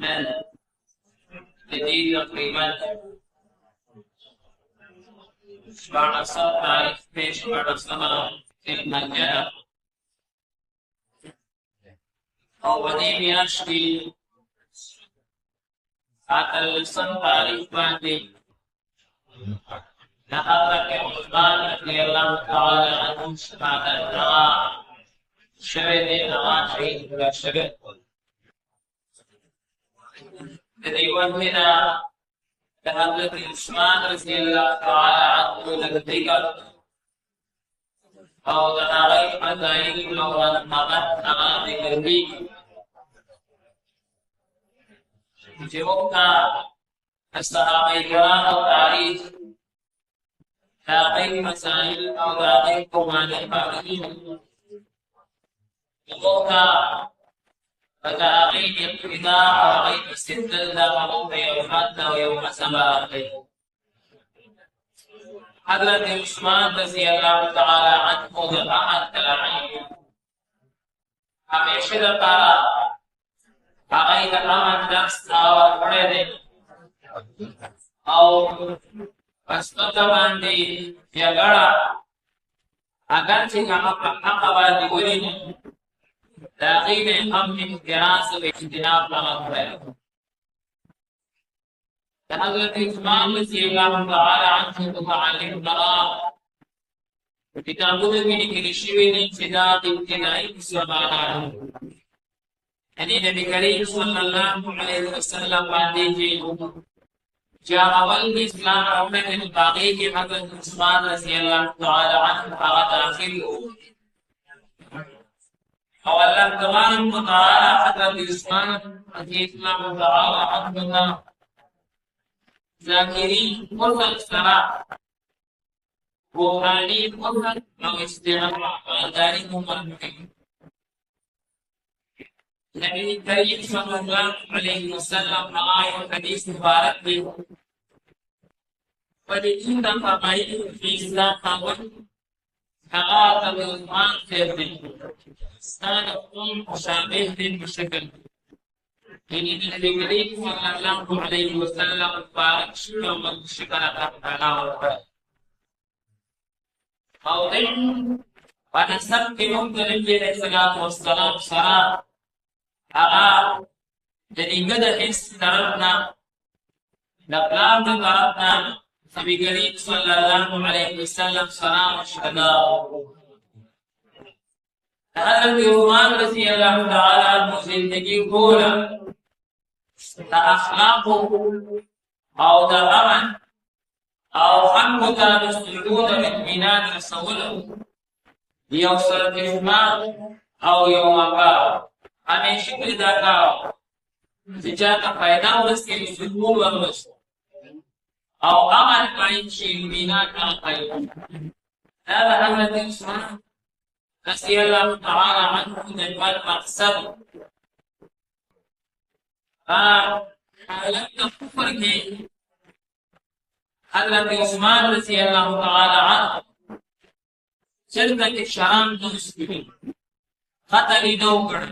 من جديد تقريبا بعد صار تعرف ايش بعد صار المجال او بدي يشتي السن تعريف بعدي لحضرت عثمان رضي الله تعالى عنه بعد الدعاء شهد نواز شهيد ولا شهد هنا لحضرت عثمان رضي الله تعالى عنه لذكر أو تناغي مدائن لو نمت نغادي لذي جمعنا الصحابة الكرام والتاريخ لاقي مسائل أو لاقي كمان الباقين جمعنا فتلاقي اقتداء ولاقي استدلال يوم يومات ويوم سباقي حضرت عثمان رضي الله تعالى عنه جماعت العين हमेशा लगा आगे तमाम दस और पढ़े दे और अस्पताल में या गड़ा अगर चिंगामा पक्का कबाल दिगोली ताकि में हम इम्तियाज व इज्तिनाब लगा है हज़रत उस्मान रज़ी अल्लाह तआला अन्हु मुतअल्लिक़ बरा किताबों में लिखी हुई इब्तिदाई इब्तिदाई सवाल यानी नबी करीम सल्लल्लाहु अलैहि वसल्लम वादे जी जा अवल इस्लाम में बाकी के हज़रत उस्मान रज़ी अल्लाह तआला अन्हु का दाखिल हो और अल्लाह तबारक व तआला हज़रत उस्मान रज़ी अल्लाह तआला अन्हु ज़ाकिरीन मुर्सल सरा बुखारी मुर्सल और इस्तिग़फ़ार दारी मुमर्रक़ नबी करीम सल्लल्लाहु अलैहि वसल्लम आए हदीस मुबारक में वलीद फरमाई इस्लाम का حقاق الإيمان في إنسان يكون مشابه للمشكل يعني النبي صلى الله عليه وسلم بارك يوم الشكر تعالى موضع ونسب بمنكر عليه الصلاة والسلام صلاة jadi gada istarabna laqab darabna nabi karim sallallahu alaihi wasallam salam shada हज़रत उमर रज़ी अल्लाह तआला अन्हु जिंदगी गोला ता अखलाक और ता अमन और हम ता सुकून में इत्मीनान रसूल यौसर इस्मात और यौम का हमेशा पैदा का जिजात फायदा उसके सुकून और बस और अमन का इत्मीनान का फायदा هذا हज़रत उस्मान रज़ी अल्लाह तआला अन्हु ने मकसद हालत कुफ्र के हज़रत उस्मान रज़ी अल्लाह तआला अन्हु शरीयत शराम दुरुस्त की खतरी दो कर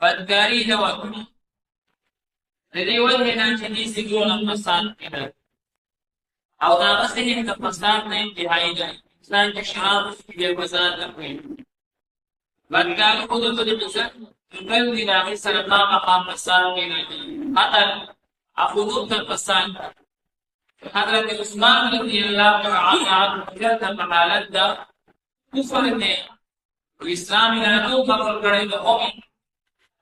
बदकारी दो रिवाज में ना चली सिगोन मसान के और दावा से ही तफसाद ने इंतहाई जाए इंसान के शराब के मजार करते बदकारी खुद तो दिसर कल दिन आगे सरका मकाम मसान के नहीं खतर अफुदूर का पसान हज़रत उस्मान रज़ी अल्लाह तआला अन्हु का हालत दा कुफर ने इस्लाम में तो कफर करे तो होगी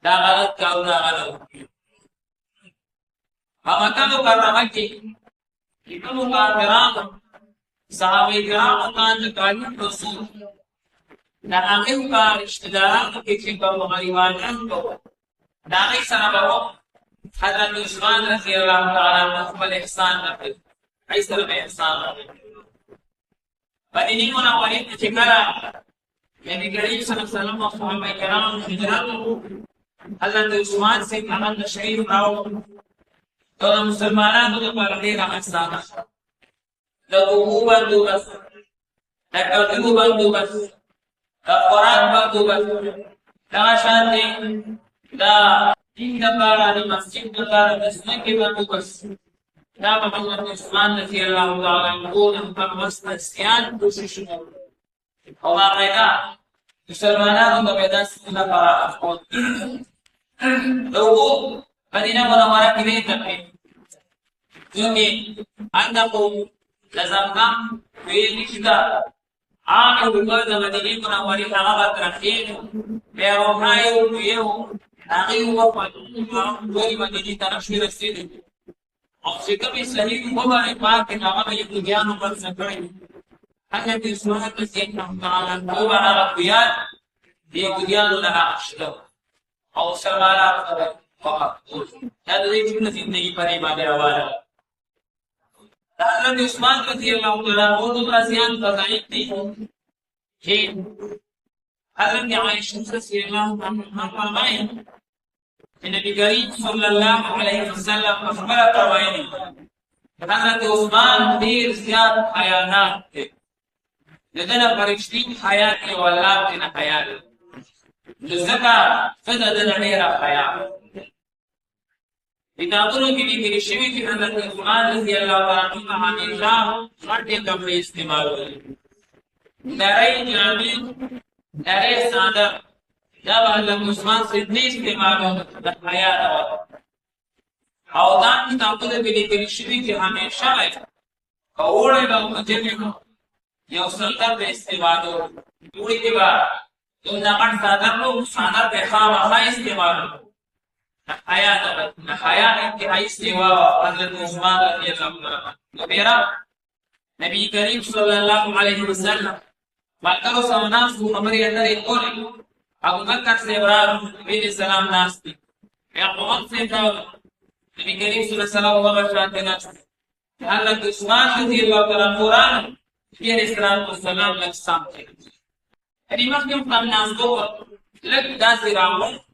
दा गलत का उदा गलत हम तो कर रहा है कि इतनो काफिरान सहाबे किराम का तालीम रसूल ना आगे का रिश्तेदार के चिंता परिवारजन को दाई सनबो हज़रत उस्मान रज़ी अल्लाह तआला अन्हु पर एहसान करते ऐसा में एहसान पर इन्हीं को ना वही चिकरा नबी करीम सल्लल्लाहु अलैहि वसल्लम और सहाबा किराम हिजरत हज़रत उस्मान से अमन शरीफ आओ तो मुसलमानों को पर दे रहा सादा लगू बंदोबस्त लगू बंदोबस्त खुराक बंदोबस्त शांति दा دین دپاره د مسجد دپاره د ځمکې بندوبست دا به حضرت عثمان رضی الله تعالی عنه په مستسیان کوششونه او باقاعده مسلمانانو ته به یې داسې لپاره افغان د اوبو مدینه منوره کې دی تقریب چونکې هلته خو د زمزم ویل نشته عام اوبه د مدینې منورې هغه به ترخې بیا روښنایي اوبه و هغې اوبه ټولې مدینې ته نشي رسېدلې او چې کومې صحیح اوبه باندې پاکې هغه به یهودیانو غصه کړی حضرت عثمان رضی الله تعالی عنه به هغه خویان د یهودیانو نه اخیسته او مسلمانانو ته به دا د دې ټوله زندګي په دې باندې روانه وه د حضرت عثمان رضی الله تعالی عنه دومره زیات فضایل دي چې حضرت عایشه رضی الله عنها فرمایي چې نبي کریم صلی الله علیه وسلم په خبره فرمایلي حضرت عثمان ډېر زیات حیانات دی د ده نه فرشتي حیا کوي او الله ترې نه حیا کوي نو ځکه ښځه د نه ډېره حیا کتابونو کې لیکلي شوي چې حضرت عثمان رضی الله تعالی عنه همیشه غټې کپړې استعمالولې نرۍ جامې نرۍ ساده دا به حضرت عثمان صرف نه استعمالول د حیا نه وه او دا کتابونو کې لیکلي شوي چې همیشه به که اوړی به او جمع به یو سلطر به استعمالول اوړي کې به دومره غټ څادر نه و څادر به خامخا استعمالول حیا نه حیا انتهایی سیوا حضرت عثمان رضی الله عنه نو بیره نبی کریم صلی الله علیه وسلم ملګرو سره ناست وو خبرې اترې کولې ابوبکر صاحب راغی نبي سلام ناست دي عمر صاحب راغی نبی کریم صلی الله علیه وسلم هغه شاته ناست حضرت عثمان رضی الله تعالی عنه قرآن پیغمبر اسلام والسلام له سام ته دې مخکې هم ناستو لږ داسې راغلل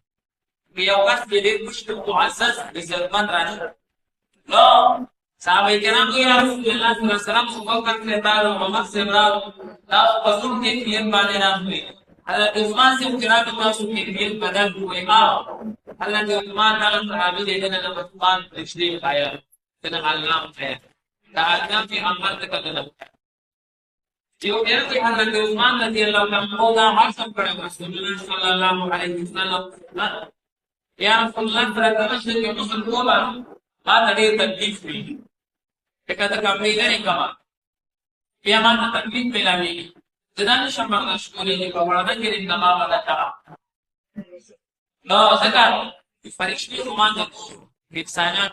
یو کس کې ډېر مشکل معزز عزتمند راشي نو صحابه کرام وایي یا رسول الله صلی الله علیه وسلم ابوبکر صاحب راغی عمر صاحب راغی تاسو په کوم کیفیت باندې ناست وئ حضرت عثمان صاحب چې راغی تاسو کیفیت بدل وایي حضرت عثمان هغه صحابي دی دنه د عثمان رشدي آیا دنه علام ہے دا علام په عمل ته کتل یو ډېر کې حضرت عثمان رضی الله عنه دا حکم کړی رسول الله صلی الله علیه وسلم یا رسول الله سره تاسو کې مسل کولا ما ډېر تکلیف وی څنګه دا کمې نه کما بیا ما تکلیف ملایي ځدان شمار شکولې په وړاندې کې د ما ولا تا نو څنګه فرښتې روما د انسانان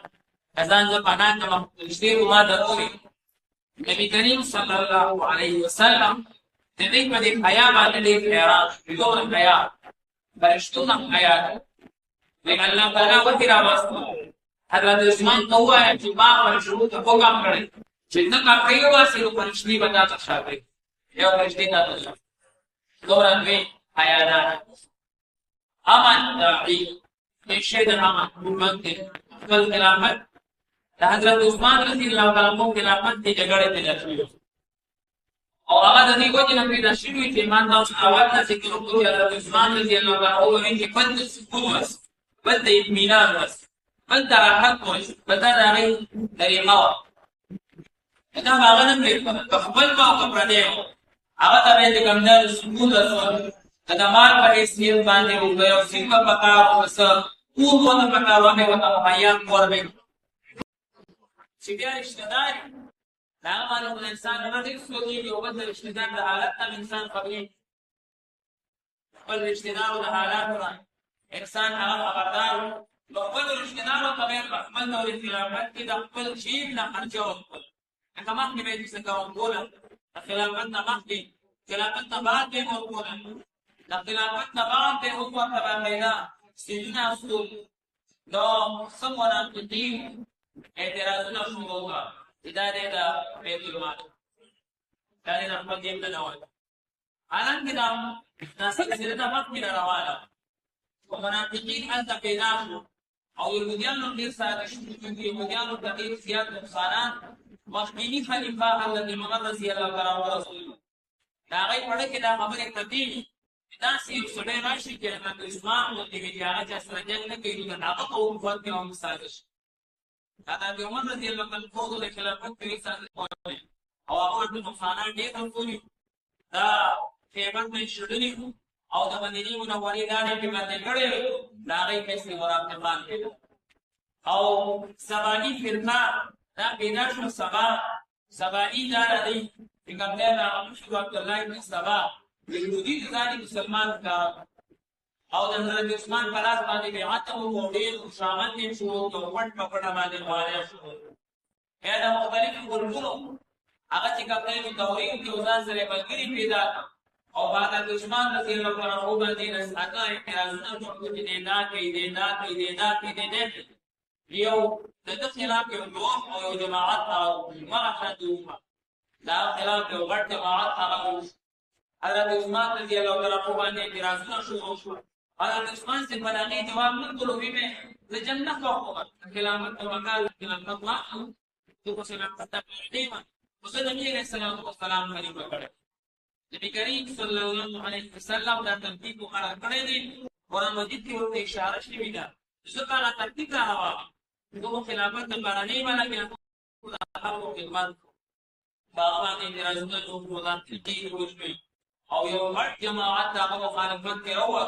اذان زبانان د فرښتې روما د نبی کریم صلی الله علیه وسلم د دې په حیا باندې ډېر حیران دوه حیا فرښتو نه حیا لیکن اللہ تعالیٰ وہ تیرا واسطہ حضرت عثمان تو ہوا ہے کہ ماں فرشتوں تو وہ کام کرے جتنا کا کئی واسطے وہ فرشتی بتا سکتا ہے یہ فرشتی کا تو دوران میں حیانا امن داعی شہد امن محمد کے کل خلافت حضرت عثمان رضی اللہ عنہ خلافت کی جگڑے تے جاتی اور هغه د دې وجه نه پیدا شوي چې ایمان تاسو اول نه ذکر وکړو حضرت عثمان رضی الله عنه او هغې بل د سکون وس بل د اطمینان وس بل د راحت وس بل د هغې طریقه وه دا به هغه نه پرېږدم که خپل به او که پردی و هغه ته به یې د کمدار سکون رسول که د مال په حیثیت باندې و که یو سیم به پکار و که څه کور ونه پکار و به ورته مهیا کور به چې بیا رشتهدار دا هغه باندې خو د انسان نه ډېر سوځېږي او بل د رشتهدار د حالت نه انسان خبرېږي خپل رشتهدارو د حالاتو نه انسان هغه خبردار و نو خپلو رشتهدارو ته به یې په خپل ډول خلافت کې د خپل جیب نه خرچه ورکړل لکه مخکې به یې داسې ورکوله د خلافت نه مخکې خلافت نه بعد به یې ورکوله د خلافت نه بعد به یې ورته باقاعده سیدونه اصول نو څه منافقین اعتراضونه شروع کړه چې دا دی د بیت المال دا دی د خپل جیب ته نه وایي حالانکې دا سلسله د مخکې نه روانه خو منافقین هلته پیدا شو او یهودیانو ډېر ساده شو چې یهودیانو ته ډېر زیات نقصانات مخکیني خلیفه حضرت عمر رضی الله تعالی عنه د هغې په اړه کې دا خبرې کتې داسې یو سړی راشي چې حضرت عثمان غوندې وي چې هغه چا سره جنګ نه کوي نو د هغه په وفات کې هم سازش حضرت عمر رضی الله عنه د خلافت کې سازش وکړي او هغه ورته نقصانات ډېر هم کړي دا خیبر نه شړلي او د مدینې منورې لارې کې باندې کړی د هغې پیسې ورافغان کېدل او سباني فرقه دا پیدا شو سباني دا دی چې کوم دی د هغه مشر عبدالله بن سبا یهودي ځاني مسلمان کا او د حضرت عثمان په لاس باندې بیعت او ډېر خوشامد یې شروع کړ پټ په پټه باندې واریا شو بیا د مختلفو ګروپونو هغه چې کوم دی دورې کې ځان سره ملګري پیدا او بعد د عثمان رضی الله عنه باندې رساګه اعتراضونه جوړ کړي دي نه کوي یو د خلاف یو جوړ او یو جماعت او مرحدوما دا خلاف یو غټ جماعت هغه حضرت عثمان رضی الله عنه باندې اعتراضونه شروع شو حضرت عثمان سے بلاغی جواب نه کولو به د جنت او خلافت او مقال خلافت ما تو سلام تقدیم وصلی الله علیه وسلم باندې وکړه نبی کریم صلی الله علیه وسلم دا ترتیب مقرر کړی دی قرآن مجید کې ورته اشاره شوې ده ځکه دا ترتیب راوړه دغه خلافت د بارانې بالا کې هغه خدمت باغان اعتراضونه جوړ کړل وشوي او یو غټ جماعت هغه مخالفت کې راوړ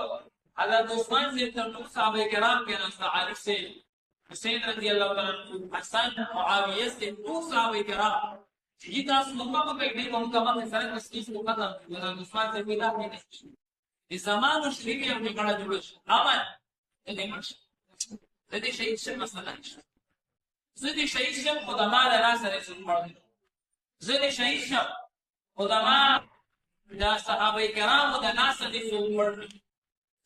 حضرت عثمان سے تر صحابه کرام کې نو عارف سے حسین رضی الله عنه حسن معاویه سے تو صحابه کرام چې تاسو موږ په دې کوم کومه سره تسکیس وکړه حضرت عثمان سے پیدا کړی د زمانو شریعه یو کړه جوړ شو امن دې مرشه دې شهید شه مثلا زه دې شهید شه خدما د راس سره څنګه زه دې شهید شه خدما دا صحابه کرام د ناس دې څنګه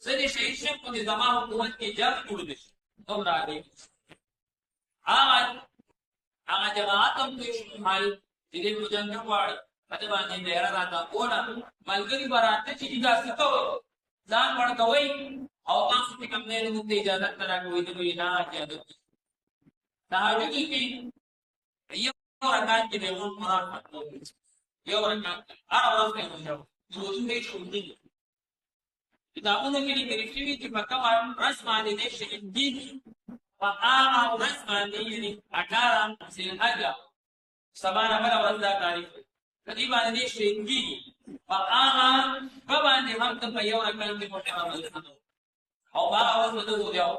زه دې شهید شه په زمانو حکومت کې جنگ جوړ دي دومره دې هغه جماعت هم دې حال دې په جنگ غواړي پته باندې ډیر راته کوله ملګری براته چې دا ستو ځان ورکوي او تاسو په کوم نه نو ته اجازه تراکوي د وی نه اجازه تاسو کې یو رکعت کې یو قرآن یو رکعت هر ورځ کې یو دې شو دې کتابونو کې لیکل شوی چې په کومه ورځ باندې دې شهید دي په هغه ورځ باندې یعنی 18 ذی الحجه سبانه بل ورځ دا تاریخ کدی باندې شهید دي په هغه باندې هم ته په یو رکعت کې موټه راځي او با اواز ودو دیاو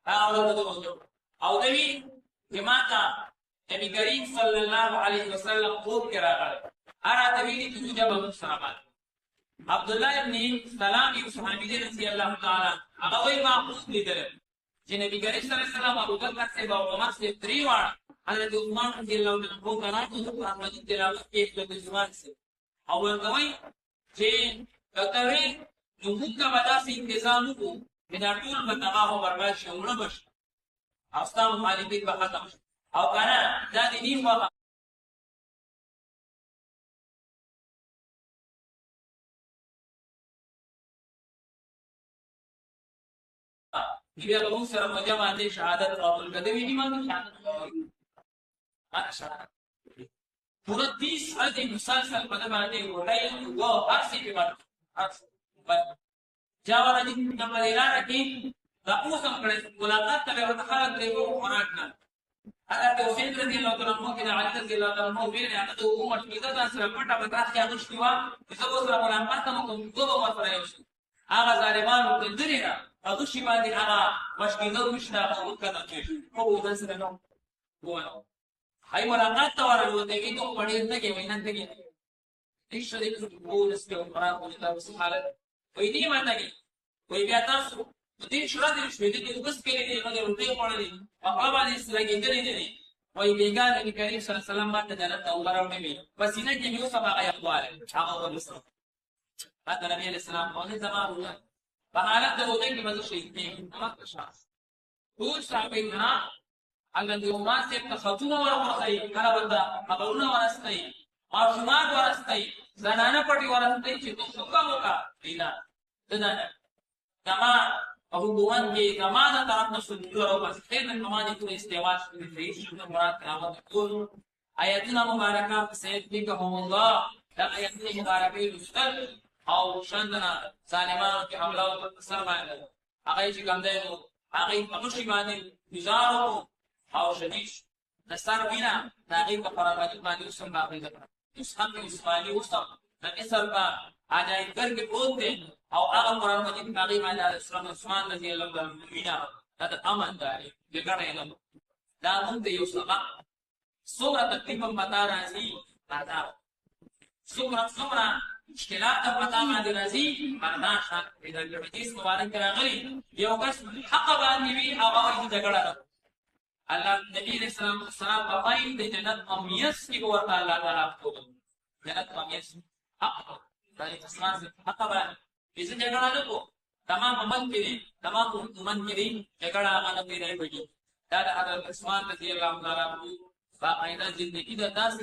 اواز ودو او دوی جماعتا نبی کریم صلی الله علیه وسلم خوب کرا غل ارا دوی دي جواب مسلمان عبد الله ابن سلام یو صحابی رضی الله تعالی هغه وی ما خوب لیدل چې نبی کریم صلی الله علیه وسلم ابو بکر سے او عمر سے تریوان حضرت عثمان رضی الله عنه کو کرا تو احمد تلاوت کې د عثمان سے او هغه چې کوي نو موږ به داسې انتظام وکړو چې دا ټول به تباه او برباد شي او مړه به شي او ستا مخالفین به ختم شي او که نه دا د دین وخت بیا به موږ سره مجه باندې شهادت قبول کړو دوی دې باندې شهادت پورا 30 ورځې مسلسل په دې باندې وړای او هر څه په باندې جاوه دې نمبر اعلان کې دا اوسم کړي ملاقات ته ورته خلک دی وو خوراک نه حضرت حسین رضی الله عنه کې علی رضی الله عنه ویل هغه د حکومت کې دا سره پټه پټه کې هغه شوا چې اوس را ملاقات کوم دوه ورته یو شي هغه ظالمانو ته درې نه هغه شی باندې هغه مشکینه وشته او کله چې خو دا سره نو وونه هاي ملاقات ته ورته کې ته پړې نه کې وینن ته کې هیڅ دې په ولسته او قرآن او کتاب سبحانه وې دې ماته کې وې بیا تاسو دې شورا دې شوې دې وګس کې دې هغه ورته وړلې هغه باندې سره کې دې دې وې بیګا نبی کریم صلی الله علیه وسلم باندې جنت او غرونه مې بس نه کې یو سبا اقوال هغه ورسره بعد نبی علیہ السلام باندې زما الله په حالت د وګړي کې مزه شي دې مکه شاس ټول صاحب نه هغه د عمر سے تخطونه ورغړی کله وندا خبرونه ورستای ماشومان ورستای زنانه پټي ورستای چې تو حکم وکا دینا دنه کما او دوان کې زمانه طرف نه سنجو او بس خیر نه کمانه کو استواش دې شنو مراد قیامت ټول آیاتنا مبارکه سید بك هم الله دا آیاتنا مبارکه رسل او شندنا ظالمانو کې حمله او سر باندې هغه چې کوم دی نو هغه په مشي باندې گزارو او شدید د سر وینا د هغې په خراباتي باندې اوس هم باقي ده. اوس هم عثماني اوس هم د مصر په عجایبګر کې پروت دی او هغه قرآن مجید په هغې باندې حضرت عثمان رضي الله عنه وینا دا د امن دی جګړه علم دا موږ د یو سبق څومره تکلیف هم پتا راځي پتا څومره مشکلات ته پتا باندې راځي برداشت کړئ. د حدیث مبارک کې راغلي یو کس حق باندې وي هغه وایي جګړه ده. الله نبی علیہ السلام فرمایي د جنت ممیز کې ورته الله تعالی کوي جنت ممیز حق د اسمان سے حق باندې چې جګړه نه کو تمام امت کې تمام امت کې جګړه هغه نه کوي. دا د حضرت عثمان رضی الله تعالی عنہ باقاعده زندگی د داسې